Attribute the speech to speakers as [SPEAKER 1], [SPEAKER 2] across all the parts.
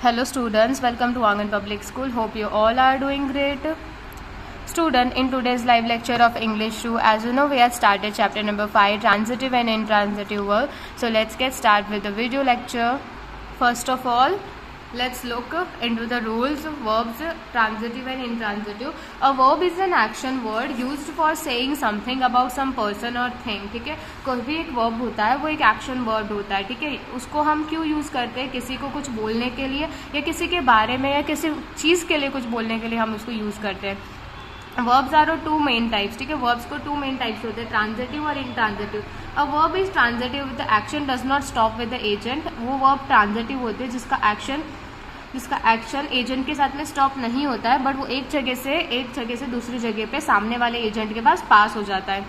[SPEAKER 1] Hello students, welcome to Angan Public School. Hope you all are doing great. Student, in today's live lecture of English 2, as you know, we have started chapter number 5, transitive and intransitive verb. So let's get started with the video lecture. First of all, let's look into the rules of verbs, transitive and intransitive. A verb is an action word used for saying something about some person or thing. ठीक है, कोई भी एक verb होता है वो एक action word होता है. ठीक है, उसको हम क्यों यूज करते हैं? किसी को कुछ बोलने के लिए या किसी के बारे में या किसी चीज के लिए कुछ बोलने के लिए हम उसको यूज करते हैं. Verbs are two main types. ठीक है, verbs को two main types होते हैं, transitive और intransitive. A verb is transitive if the action does not stop with the agent. वो verb transitive होते हैं जिसका एक्शन एजेंट के साथ में स्टॉप नहीं होता है, बट वो एक जगह से दूसरी जगह पे सामने वाले एजेंट के पास पास हो जाता है.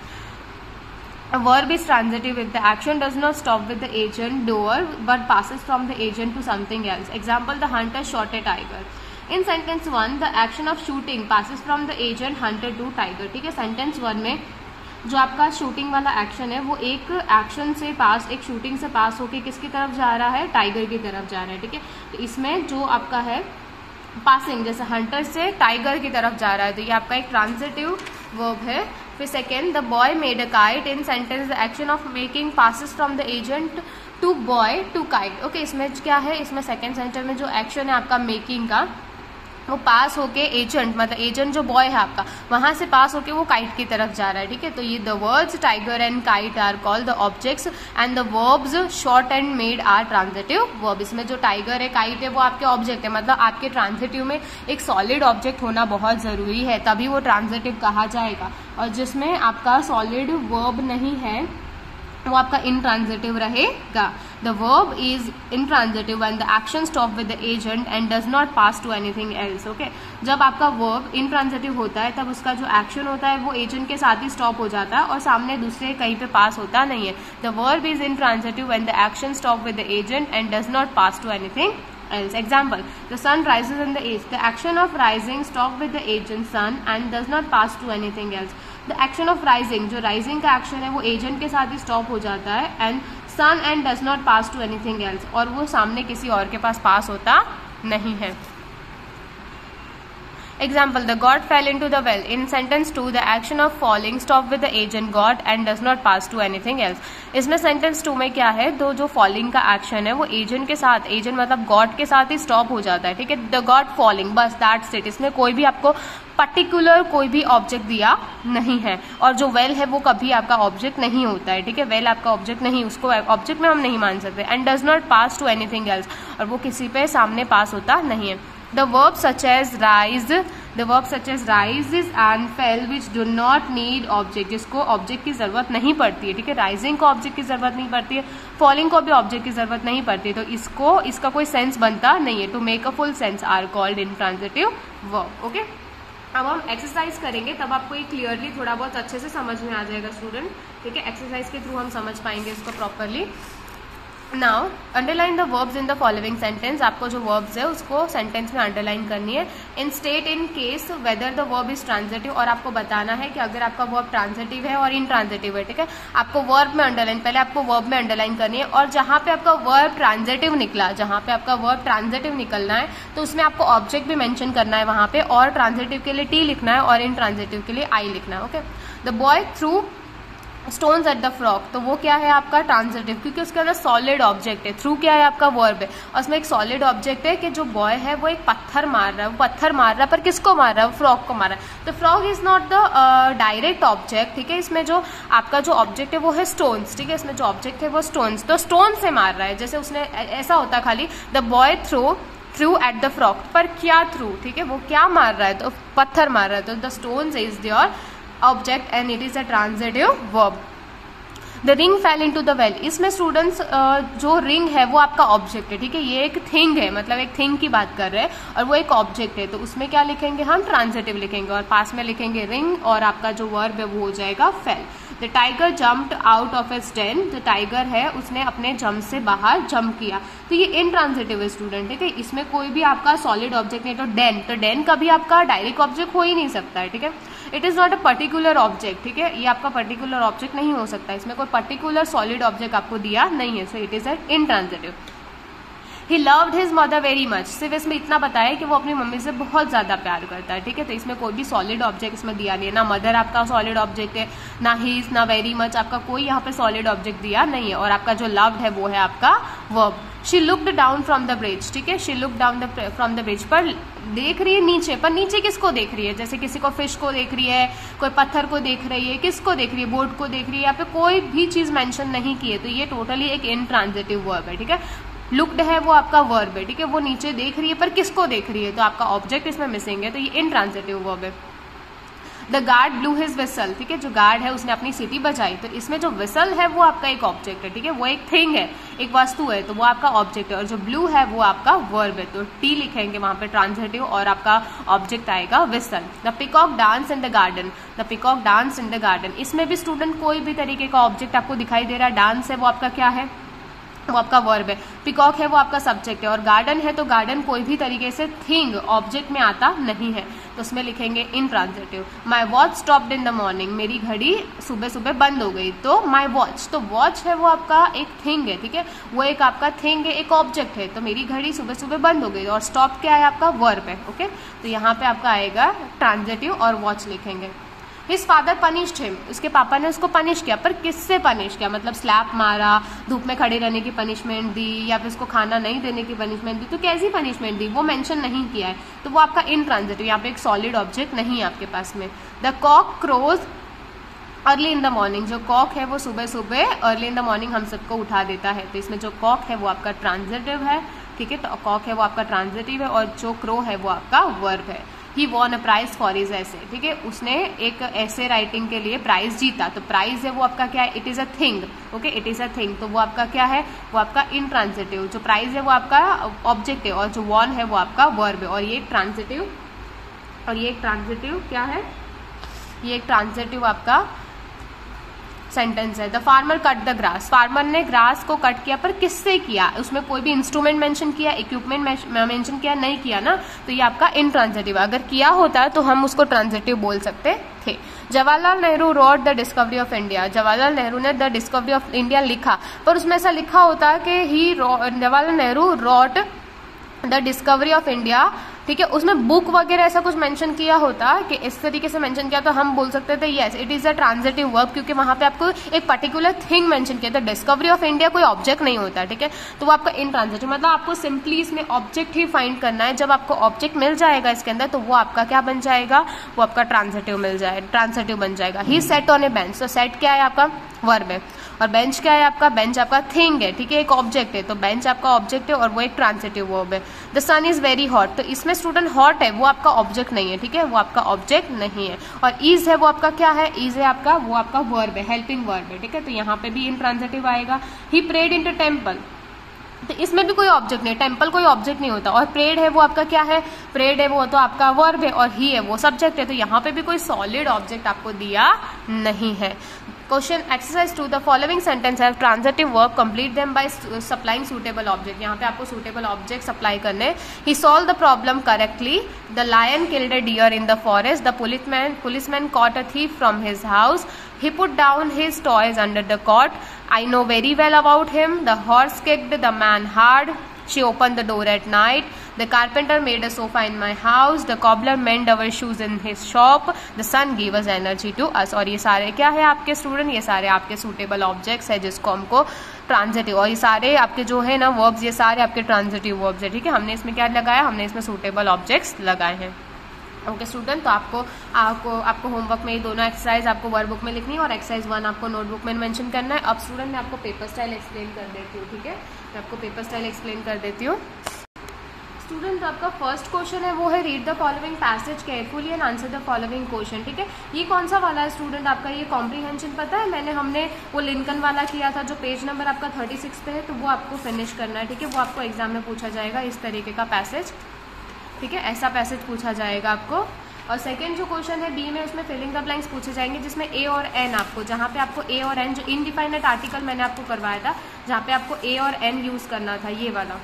[SPEAKER 1] A verb is transitive if the action does not stop with the agent doer but passes from the agent to something else. Example, the hunter shot a tiger. In sentence 1, the action of shooting passes from the agent hunter to tiger. ठीक है, sentence 1 में जो आपका shooting वाला action है वो एक shooting से पास होके किसकी तरफ जा रहा है? टाइगर की तरफ जा रहा है. ठीक है, तो इसमें जो आपका है पासिंग, जैसे हंटर से टाइगर की तरफ जा रहा है, तो ये आपका एक ट्रांजिटिव वर्ब है. फिर second, the boy made a kite. In sentence the action of making passes from the agent to boy to kite. Okay, इसमें क्या है? इसमें सेकेंड सेंटेंस में जो एक्शन है आपका मेकिंग का, वो पास होके एजेंट, मतलब एजेंट जो बॉय है आपका, वहां से पास होके वो काइट की तरफ जा रहा है. ठीक है, तो ये the words tiger and kite are called the objects and the verbs shot and made are transitive verb. इसमें जो टाइगर है, काइट है, वो आपके ऑब्जेक्ट है. मतलब आपके ट्रांजिटिव में एक सॉलिड ऑब्जेक्ट होना बहुत जरूरी है, तभी वो ट्रांजिटिव कहा जाएगा. और जिसमें आपका सॉलिड वर्ब नहीं है वो आपका intransitive रहेगा. The verb is intransitive when the action stop with the agent and does not pass to anything else. Okay, जब आपका verb intransitive होता है तब उसका जो action होता है वो agent के साथ ही stop हो जाता है और सामने दूसरे कहीं पे pass होता नहीं है. The verb is intransitive when the action stop with the agent and does not pass to anything else. Example, the sun rises in the east. The action of rising stop with the agent sun and does not pass to anything else. The action of rising, जो rising का action है वो agent के साथ ही stop हो जाता है. And sun and does not pass to anything else, और वो सामने किसी और के पास पास होता नहीं है. Example, the god fell into the well. In sentence 2, the action of falling stop with the agent got and does not pass to anything else. इसमें sentence 2 में क्या है? जो falling का action है वो agent के साथ, agent मतलब god के साथ ही stop हो जाता है. ठीक है, the god falling, बस that's it. इसमें कोई भी आपको पर्टिकुलर कोई भी ऑब्जेक्ट दिया नहीं है. और जो वेल है वो कभी आपका ऑब्जेक्ट नहीं होता है. ठीक है, वेल आपका ऑब्जेक्ट नहीं, उसको ऑब्जेक्ट में हम नहीं मान सकते. And does not pass to anything else, और वो किसी पे सामने पास होता नहीं है. The verbs such as rises and fell which do not need object, जिसको ऑब्जेक्ट की जरूरत नहीं पड़ती है. ठीक है, राइजिंग को ऑब्जेक्ट की जरूरत नहीं पड़ती है, फॉलिंग को भी ऑब्जेक्ट की जरूरत नहीं पड़ती है, तो इसका कोई सेंस बनता नहीं है. To make a full sense are called intransitive verb. Okay, अब हम एक्सरसाइज करेंगे तब आपको ये क्लियरली थोड़ा बहुत अच्छे से समझ में आ जाएगा स्टूडेंट. ठीक है, एक्सरसाइज के थ्रू हम समझ पाएंगे इसको properly. Now underline the verbs in the following sentence. आपको जो वर्ब्स है उसको सेंटेंस में अंडरलाइन करनी है. इन state in case whether the verb is transitive, और आपको बताना है कि अगर आपका वर्ब ट्रांजिटिव है और इनट्रांजिटिव है. ठीक है, आपको वर्ब में अंडरलाइन, पहले आपको वर्ब में अंडरलाइन करनी है, और जहां पे आपका वर्ब ट्रांजिटिव निकलना है तो उसमें आपको ऑब्जेक्ट भी मेंशन करना है वहां पे, और ट्रांजिटिव के लिए टी लिखना है और इनट्रांजिटिव के लिए आई लिखना है. Okay, the boy through stones at the frock, तो वो क्या है आपका ट्रांजिटिव, क्योंकि उसके अंदर सॉलिड ऑब्जेक्ट है. थ्रू क्या है आपका वर्ब है, और उसमें एक सॉलिड ऑब्जेक्ट है कि जो बॉय है वो एक पत्थर मार रहा है, पर किसको मार रहा है? फ्रॉक को मार रहा है. तो frock is not the direct object. ठीक है, इसमें जो आपका जो ऑब्जेक्ट है वो है स्टोन्स. ठीक है, इसमें जो ऑब्जेक्ट है वो स्टोन्स, तो स्टोन से मार रहा है. जैसे उसने ऐसा होता खाली the boy through at the frock, पर क्या थ्रू? ठीक है, वो क्या मार रहा है? तो पत्थर मार रहा है. तो the stones is your object and it is a transitive verb. The ring fail into the well. इसमें स्टूडेंट्स जो रिंग है वो आपका ऑब्जेक्ट है. ठीक है, ये एक थिंग है, मतलब एक थिंग की बात कर रहे हैं और वो एक ऑब्जेक्ट है, तो उसमें क्या लिखेंगे हम? ट्रांजिटिव लिखेंगे, और पास में लिखेंगे रिंग, और आपका जो वर्ब है वो हो जाएगा fail. The tiger jumped out of its den. जो टाइगर है उसने अपने जंप से बाहर जंप किया, तो ये इनट्रांजिटिव है स्टूडेंट. ठीक है, इसमें कोई भी आपका सॉलिड ऑब्जेक्ट नहीं. तो डेन कभी आपका डायरेक्ट ऑब्जेक्ट हो ही नहीं सकता है. ठीक है, it is not a particular object. ठीक है, ये आपका पर्टिकुलर ऑब्जेक्ट नहीं हो सकता, इसमें कोई पर्टिकुलर सॉलिड ऑब्जेक्ट आपको दिया नहीं है, so it is an intransitive. He loved his mother very much, सिर्फ इसमें इतना बताया कि वो अपनी मम्मी से बहुत ज्यादा प्यार करता है, ठीक है। तो इसमें कोई भी सॉलिड ऑब्जेक्ट इसमें दिया नहीं है, ना मदर आपका सॉलिड ऑब्जेक्ट है, ना हिज, ना वेरी मच, आपका कोई यहाँ पे सॉलिड ऑब्जेक्ट दिया नहीं है। और आपका जो लव्ड है वो है आपका verb. She looked down from the bridge, ठीक है, she look down from the bridge, पर देख रही है नीचे, पर नीचे किसको देख रही है, जैसे किसी को फिश को देख रही है, कोई पत्थर को देख रही है, किसको देख रही है, बोट को देख रही है, यहाँ पे कोई भी चीज मेंशन नहीं की है, तो ये टोटली एक इनट्रांजिटिव वर्ब है, ठीक है। लुक्ड है वो आपका वर्ब है, ठीक है, वो नीचे देख रही है पर किसको देख रही है, तो आपका ऑब्जेक्ट इसमें मिसिंग है, तो ये इनट्रांजिटिव वर्ब है। The guard blue his whistle, ठीक है, जो गार्ड है उसने अपनी सीटी बजाई, तो इसमें जो विसल है वो आपका एक ऑब्जेक्ट है, ठीक है, वो एक थिंग है, एक वस्तु है, तो वो आपका ऑब्जेक्ट है। और जो ब्लू है वो आपका वर्ब है, तो टी लिखेंगे वहां पे ट्रांजिटिव और आपका ऑब्जेक्ट आएगा whistle. The peacock dance in the garden, the peacock dance in the garden, इसमें भी स्टूडेंट कोई भी तरीके का ऑब्जेक्ट आपको दिखाई दे रहा है, डांस है वो आपका क्या है, वो आपका वर्ब है, पिकॉक है वो आपका सब्जेक्ट है, और गार्डन है तो गार्डन कोई भी तरीके से थिंग ऑब्जेक्ट में आता नहीं है, तो उसमें लिखेंगे intransitive. My watch stopped in the morning, मेरी घड़ी सुबह सुबह बंद हो गई, तो माई वॉच, तो वॉच है वो आपका एक थिंग है, ठीक है, वो एक आपका थिंग है, एक ऑब्जेक्ट है, तो मेरी घड़ी सुबह सुबह बंद हो गई, और स्टॉप क्या है आपका वर्ब है, ओके। तो यहाँ पे आपका आएगा ट्रांजिटिव और वॉच लिखेंगे। हिज फादर पनिश्ड हिम, उसके पापा ने उसको पनिश किया, पर किससे पनिश किया, मतलब स्लैप मारा, धूप में खड़े रहने की पनिशमेंट दी, या फिर उसको खाना नहीं देने की पनिशमेंट दी, तो कैसी पनिशमेंट दी वो मेंशन नहीं किया है, तो वो आपका इनट्रांजिटिव, यहाँ पे एक सॉलिड ऑब्जेक्ट नहीं है आपके पास में। The cock crows early in the morning, जो कॉक है वो सुबह सुबह अर्ली इन द मॉर्निंग हम सबको उठा देता है, तो इसमें जो कॉक है वो आपका ट्रांजिटिव है, ठीक है, तो कॉक है वो आपका ट्रांजिटिव है, और जो क्रो है वो आपका वर्ब है। He won a prize for his ऐसे, ठीक है, उसने एक ऐसे राइटिंग के लिए प्राइज जीता, तो प्राइज है वो आपका क्या है, it is a thing, okay, it is a thing, तो वो आपका क्या है, वो आपका इनट्रांजिटिव, जो प्राइज है वो आपका ऑब्जेक्ट है, और जो वॉन है वो आपका वर्ब है, और ये ट्रांजिटिव, और ये एक ट्रांजिटिव क्या है, ये एक ट्रांजिटिव आपका सेंटेंस है। The farmer cut the grass, farmer ने ग्रास को कट किया, पर किससे किया, उसमें कोई भी इंस्ट्रूमेंट मेंशन किया, इक्विपमेंट मेंशन किया, नहीं किया ना, तो ये आपका इनट्रांजिटिव। अगर किया होता तो हम उसको ट्रांजिटिव बोल सकते थे। Jawaharlal Nehru wrote the Discovery of India, Jawaharlal Nehru ने द डिस्कवरी ऑफ इंडिया लिखा, पर उसमें ऐसा लिखा होता कि Jawaharlal Nehru wrote the Discovery of India, ठीक है, उसमें बुक वगैरह ऐसा कुछ मेंशन किया होता कि इस तरीके से मेंशन किया, तो हम बोल सकते थे yes it is a transitive verb, क्योंकि वहां पे आपको एक पर्टिकुलर थिंग मेंशन किया था। डिस्कवरी ऑफ इंडिया कोई ऑब्जेक्ट नहीं होता, ठीक है, तो वो आपका इनट्रांजिटिव, मतलब आपको सिंपली इसमें ऑब्जेक्ट ही फाइंड करना है। जब आपको ऑब्जेक्ट मिल जाएगा इसके अंदर, तो वो आपका क्या बन जाएगा, वो आपका ट्रांजिटिव मिल जाएगा, ट्रांजिटिव बन जाएगा। ही सेट ऑन ए बेंच, तो सेट क्या है आपका वर्ब है, और बेंच क्या है आपका, बेंच आपका थिंग है, ठीक है, एक ऑब्जेक्ट है, तो बेंच आपका ऑब्जेक्ट है और वो एक ट्रांजिटिव वर्ब है। The sun is very hot, तो इसमें स्टूडेंट हॉट है वो आपका ऑब्जेक्ट नहीं है, ठीक है, वो आपका ऑब्जेक्ट नहीं है। और इज है वो आपका क्या है, इज है आपका वो आपका वर्ब है, हेल्पिंग वर्ब है, ठीक है, तो यहाँ पे भी इनट्रांजिटिव आएगा। He prayed in to temple, तो इसमें भी कोई ऑब्जेक्ट नहीं, टेम्पल कोई ऑब्जेक्ट नहीं होता, और प्रेड है वो आपका क्या है, प्रेड है वो तो आपका वर्ब है, और ही है वो सब्जेक्ट है, तो यहाँ पे भी कोई सॉलिड ऑब्जेक्ट आपको दिया नहीं है। Question exercise 2 the following sentence have transitive verb, complete them by supplying suitable object, यहाँ पे आपको सूटेबल ऑब्जेक्ट सप्लाई करने। He solve the problem correctly, the lion killed a deer in the forest, the policeman caught a thief from his house, he put down his toys under the cot, I know very well about him, the horse kicked the man hard, she opened the door at night, the carpenter made a sofa in my house, the cobbler mend our shoes in his shop, the sun gave us energy to us। और ये सारे क्या है आपके student, ये सारे आपके suitable objects है जिसको हमको ट्रांजिटिव, और ये सारे आपके जो है ना वर्ब्स, ये सारे आपके ट्रांजिटिव वर्ब्स है, ठीक है। हमने इसमें क्या लगाया, हमने इसमें सूटेबल ऑब्जेक्ट्स लगाए हैं, ओके स्टूडेंट। तो आपको होमवर्क में ये दोनों एक्सरसाइज आपको वर्कबुक में लिखनी है, और एक्सरसाइज 1 आपको नोटबुक में मेंशन करना है। अब स्टूडेंट मैं आपको पेपर स्टाइल एक्सप्लेन कर देती हूँ, ठीक है, मैं आपको पेपर स्टाइल एक्सप्लेन कर देती हूँ। स्टूडेंट तो आपका फर्स्ट क्वेश्चन है वो है read the following passage carefully and answer the following question, ठीक है। ये कौन सा वाला है स्टूडेंट आपका, ये कॉम्प्रीहेंशन पता है, हमने वो लिंकन वाला किया था जो पेज नंबर आपका 36 पे है, तो वो आपको फिनिश करना है, ठीक है, वो आपको एग्जाम में पूछा जाएगा इस तरीके का पैसेज, ठीक है, ऐसा पैसेज पूछा जाएगा आपको। और सेकंड जो क्वेश्चन है बी में, उसमें फिलिंग द ब्लैंक्स पूछे जाएंगे, जिसमें ए और एन आपको, जहाँ पे आपको ए और एन, जो इनडिफाइनेट आर्टिकल मैंने आपको करवाया था, जहाँ पे आपको ए और एन यूज करना था, ये वाला,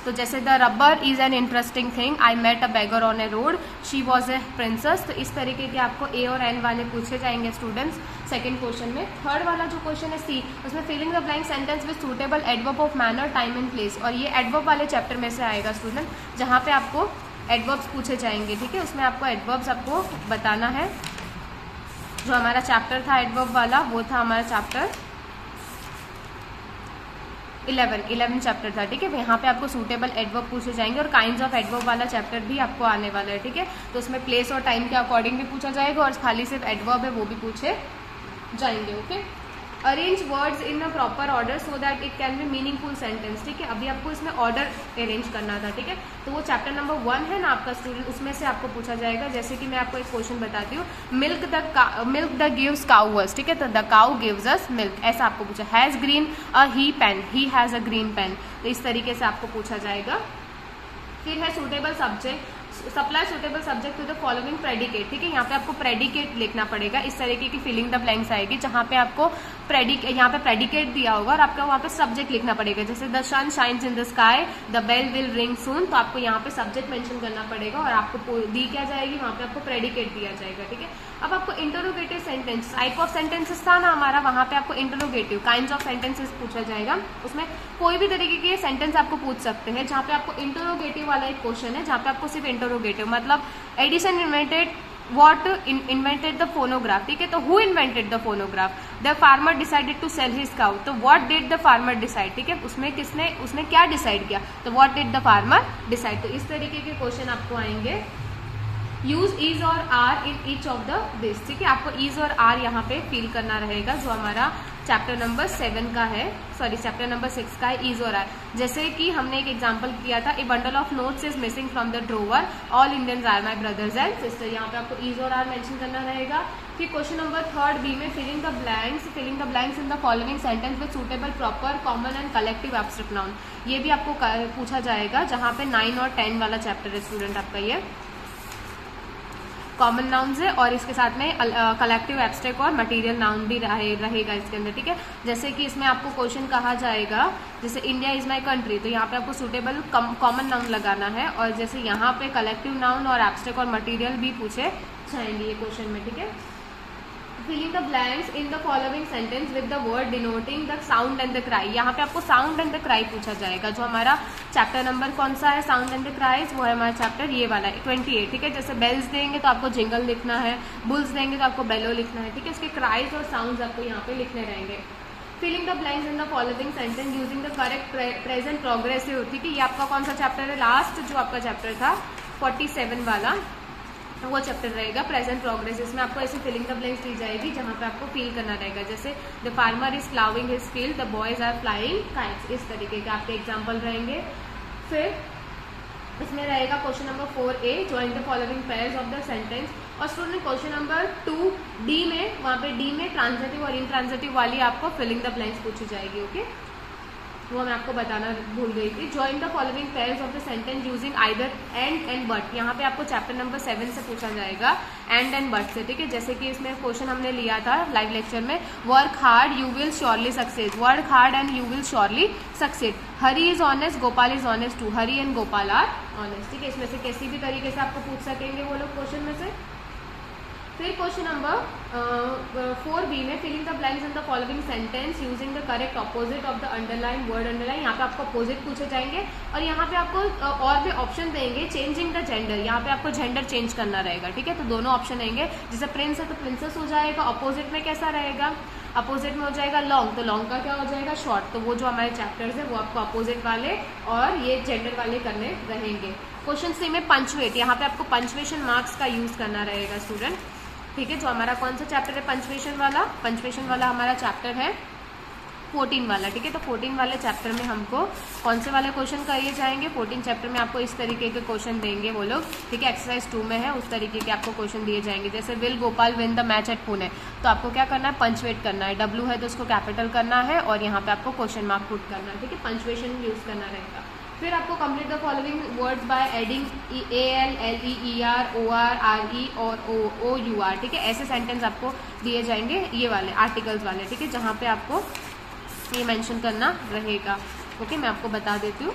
[SPEAKER 1] तो जैसे the rubber is an interesting thing, I met a beggar on a road, she was a princess. तो इस तरीके के आपको ए और एन वाले पूछे जाएंगे स्टूडेंट्स सेकंड क्वेश्चन में। थर्ड वाला जो क्वेश्चन है सी, उसमें filling the blank sentence with suitable adverb of manner, time and place, और ये एडवर्ब वाले चैप्टर में से आएगा स्टूडेंट, जहाँ पे आपको एडवर्ब्स पूछे जाएंगे। ठीक है, उसमें आपको एडवर्ब्स आपको बताना है। जो हमारा चैप्टर था एडवर्ब वाला वो था हमारा चैप्टर 11 चैप्टर था। ठीक है, यहाँ पे आपको सूटेबल एडवर्ब पूछे जाएंगे और काइंड्स ऑफ एडवर्ब वाला चैप्टर भी आपको आने वाला है। ठीक है, तो उसमें प्लेस और टाइम के अकॉर्डिंग भी पूछा जाएगा और खाली सिर्फ एडवर्ब है वो भी पूछे जाएंगे। Okay, arrange words in a proper order so that it can be meaningful sentence. ठीक है, अभी आपको इसमें ऑर्डर अरेंज करना था। ठीक है, तो वो चैप्टर नंबर 1 है ना आपका स्टूडेंट, उसमें से आपको पूछा जाएगा। जैसे कि मैं आपको एक क्वेश्चन बताती हूँ, milk the gives cow us. ठीक है, तो the cow gives us milk, ऐसा आपको पूछा। Has green a he pen, he has a green pen, तो इस तरीके से आपको पूछा जाएगा। फिर है suitable subject, supply suitable subject to the following predicate. ठीक है, यहाँ पे आपको प्रेडिकेट लिखना पड़ेगा। इस तरीके की फिलिंग द ब्लैंक्स आएगी जहाँ पे आपको यहाँ पे प्रेडिकेट दिया होगा और आपको वहाँ पे सब्जेक्ट लिखना पड़ेगा। जैसे the sun shines in the sky, the bell will ring soon, तो आपको यहाँ पे सब्जेक्ट मेंशन करना पड़ेगा और आपको दी क्या जाएगी, वहाँ पे आपको प्रेडिकेट दिया जाएगा। ठीक है, अब आपको interrogative sentence, type of sentences था ना हमारा, वहाँ पे आपको इंटरोगेटिव काइंड्स ऑफ सेंटेंसेस पूछा जाएगा। उसमें कोई भी तरीके के सेंटेंस आपको पूछ सकते हैं। जहाँ पे आपको इंटरोगेटिव वाला एक क्वेश्चन है जहाँ पे आपको सिर्फ इंटरोगेटिव, मतलब Edison invented What invented the phonograph। ठीक है, तो who invented the phonograph? The farmer decided to sell his cow, तो what did the farmer decide। ठीक है, उसने क्या डिसाइड किया, तो what did the farmer decide। तो इस तरीके के क्वेश्चन आपको आएंगे। यूज इज और are in each of the this. ठीक है, आपको इज और आर यहाँ पे फील करना रहेगा, जो हमारा चैप्टर नंबर 7 का है, सॉरी चैप्टर नंबर 6 का है, इज और आर। जैसे कि हमने एक एग्जांपल किया था, a bundle of notes is missing from the drawer, all Indians are my brothers and sister, यहाँ पे आपको इज और आर मेंशन करना रहेगा। फिर क्वेश्चन नंबर 3 बी में filling the blanks in the following sentence with suitable proper common and collective abstract noun, ये भी आपको पूछा जाएगा, जहाँ पे 9 और 10 वाला चैप्टर है स्टूडेंट आपका। ये कॉमन नाउन्स है और इसके साथ में कलेक्टिव एब्स्ट्रैक्ट और मटेरियल नाउन भी रहेगा इसके अंदर। ठीक है, जैसे कि इसमें आपको क्वेश्चन कहा जाएगा, जैसे इंडिया इज माई कंट्री, तो यहाँ पे आपको सूटेबल कॉमन नाउन लगाना है, और जैसे यहाँ पे कलेक्टिव नाउन और एब्स्ट्रैक्ट और मटेरियल भी पूछे जाएंगे ये क्वेश्चन में। ठीक है, filling the blanks in the following sentence with the word denoting the sound and the cry, यहाँ पे आपको साउंड एंड द क्राई पूछा जाएगा। जो हमारा चैप्टर नंबर कौन सा है, साउंड एंड द क्राइज, वो है हमारा चैप्टर ये वाला है 28। ठीक है, जैसे बेल्स देंगे तो आपको जिंगल लिखना है, बुल्स देंगे तो आपको बेलो लिखना है। ठीक है, उसके क्राइज और साउंड आपको यहाँ पे लिखने रहेंगे। Filling the blanks in the following sentence using the correct present progressive. ठीक है, ये आपका कौन सा चैप्टर है, लास्ट जो आपका चैप्टर था 47 वाला, वो चैप्टर रहेगा प्रेजेंट प्रोग्रेस। इसमें आपको ऐसे फिलिंग द ब्लैंक्स दी जाएगी जहाँ पे आपको फील करना रहेगा। जैसे the farmer is ploughing his field, the boys are flying kites, इस तरीके के आपके एग्जाम्पल रहेंगे। फिर इसमें रहेगा question number 4A, join the following pairs of the sentence. और स्टूडेंट क्वेश्चन नंबर 2D में, वहाँ पे D में ट्रांजिटिव और इंट्रांजिटिव वाली आपको फिलिंग द ब्लैंक्स पूछी जाएगी। ओके, वो मैं आपको बताना भूल गई थी। Join the following pairs of the sentence using either and but, यहाँ पे आपको चैप्टर नंबर 7 से पूछा जाएगा एंड बट से। ठीक है, जैसे कि इसमें क्वेश्चन हमने लिया था लाइव लेक्चर में, work hard you will surely succeed, work hard and you will surely succeed. Hari is honest, Gopal is honest too, Hari and Gopal are honest. ठीक है, इसमें से किसी भी तरीके से आपको पूछ सकेंगे वो लोग क्वेश्चन में से। फिर क्वेश्चन नंबर 4B में filling the blanks in the following sentence using the correct opposite of the underline word underline, यहाँ पे आपको अपोजिट पूछे जाएंगे और यहाँ पे आपको और भी ऑप्शन देंगे। चेंजिंग द जेंडर, यहाँ पे आपको जेंडर चेंज करना रहेगा। ठीक है, तो दोनों ऑप्शन देंगे, जैसे प्रिंस है तो प्रिंसेस हो जाएगा, अपोजिट में कैसा रहेगा, अपोजिट में हो जाएगा लॉन्ग, तो लॉन्ग का क्या हो जाएगा, शॉर्ट। तो वो जो हमारे चैप्टर्स है वो आपको अपोजिट वाले और ये जेंडर वाले करने रहेंगे। क्वेश्चन C में पंचुएट, यहाँ पे आपको पंचुएशन मार्क्स का यूज करना रहेगा स्टूडेंट। ठीक है, जो हमारा कौन सा चैप्टर है, पंचुएशन वाला हमारा चैप्टर है 14 वाला। ठीक है, तो 14 वाले चैप्टर में हमको कौन से वाले क्वेश्चन किए जाएंगे, 14 चैप्टर में आपको इस तरीके के क्वेश्चन देंगे वो लोग। ठीक है, एक्सरसाइज 2 में है उस तरीके के आपको क्वेश्चन दिए जाएंगे। जैसे will Gopal win the match at Pune, तो आपको क्या करना है, पंचुएट करना है, W है तो उसको कैपिटल करना है और यहाँ पे आपको क्वेश्चन मार्क पुट करना है। ठीक है, पंचुएशन यूज करना रहेगा। फिर आपको complete the following words by adding AL, LE, ER, OR, RE और OUR। ठीक है, ऐसे सेंटेंस आपको दिए जाएंगे ये वाले आर्टिकल्स वाले। ठीक है, जहाँ पे आपको ये मेंशन करना रहेगा। ओके, मैं आपको बता देती हूँ।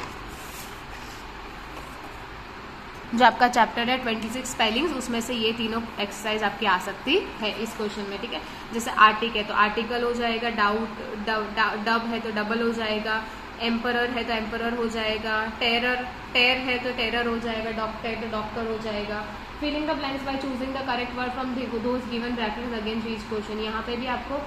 [SPEAKER 1] जो आपका चैप्टर है 26 स्पेलिंग्स, उसमें से ये तीनों एक्सरसाइज आपकी आ सकती है इस क्वेश्चन में, ठीक है। जैसे आर्टिक है तो आर्टिकल हो जाएगा, डब है तो डबल हो जाएगा, एम्परर है तो एम्परर हो जाएगा, टेर है तो टेरर हो जाएगा, डॉक्टर है तो डॉक्टर हो जाएगा। Filling the blanks by choosing the correct word from those given brackets against each question. यहाँ पे भी आपको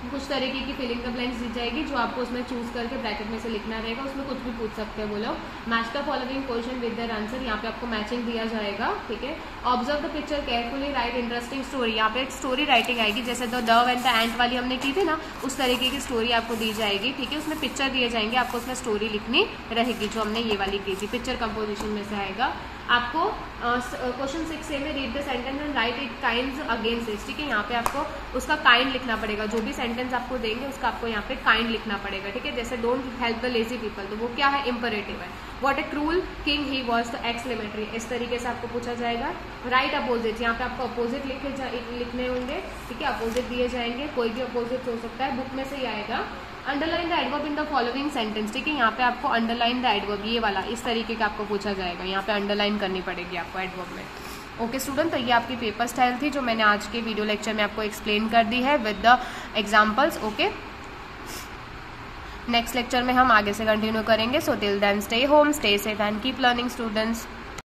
[SPEAKER 1] कुछ तरीके की फिलिंग द ब्लैंक्स दी जाएगी जो आपको उसमें चूज करके ब्रैकेट में से लिखना रहेगा, उसमें कुछ भी पूछ सकते हैं वो लोग। Match the following question with their answer, यहाँ पे आपको मैचिंग दिया जाएगा, ठीक है। Observe the picture carefully, right interesting story, यहाँ पे एक स्टोरी राइटिंग आएगी, जैसे द डव एंड द एंट वाली हमने की थी ना, उस तरीके की स्टोरी आपको दी जाएगी, ठीक है। उसमें पिक्चर दिए जाएंगे, आपको उसमें स्टोरी लिखनी रहेगी जो हमने ये वाली की थी, पिक्चर कंपोजिशन में से आएगा। आपको क्वेश्चन 6A में read the sentence and right it kind against it, ठीक है। यहाँ पे आपको उसका काइंड लिखना पड़ेगा, जो भी सेंटेंस आपको देंगे उसका आपको यहाँ पे काइंड लिखना पड़ेगा, ठीक है। जैसे don't help the lazy people, तो वो क्या है, इंपरेटिव है। What A cruel king he was, तो एक्सक्लेमेटरी, इस तरीके से आपको पूछा जाएगा। राइट अपोजिट, यहाँ पे आपको अपोजिट लिखने होंगे, ठीक है, अपोजिट दिए जाएंगे, कोई भी अपोजिट हो सकता है, बुक में से ही आएगा। Underline the adverb in the following sentence, ठीक है। यहाँ पे आपको अंडरलाइन द एडवर्ब, ये वाला इस तरीके का आपको पूछा जाएगा, यहाँ पे अंडरलाइन करनी पड़ेगी आपको एडवर्ब में। ओके स्टूडेंट, तो ये आपकी पेपर स्टाइल थी जो मैंने आज के वीडियो लेक्चर में आपको एक्सप्लेन कर दी है with the examples. Okay, next lecture में हम आगे से कंटिन्यू करेंगे। So till then stay home, stay safe and keep learning students.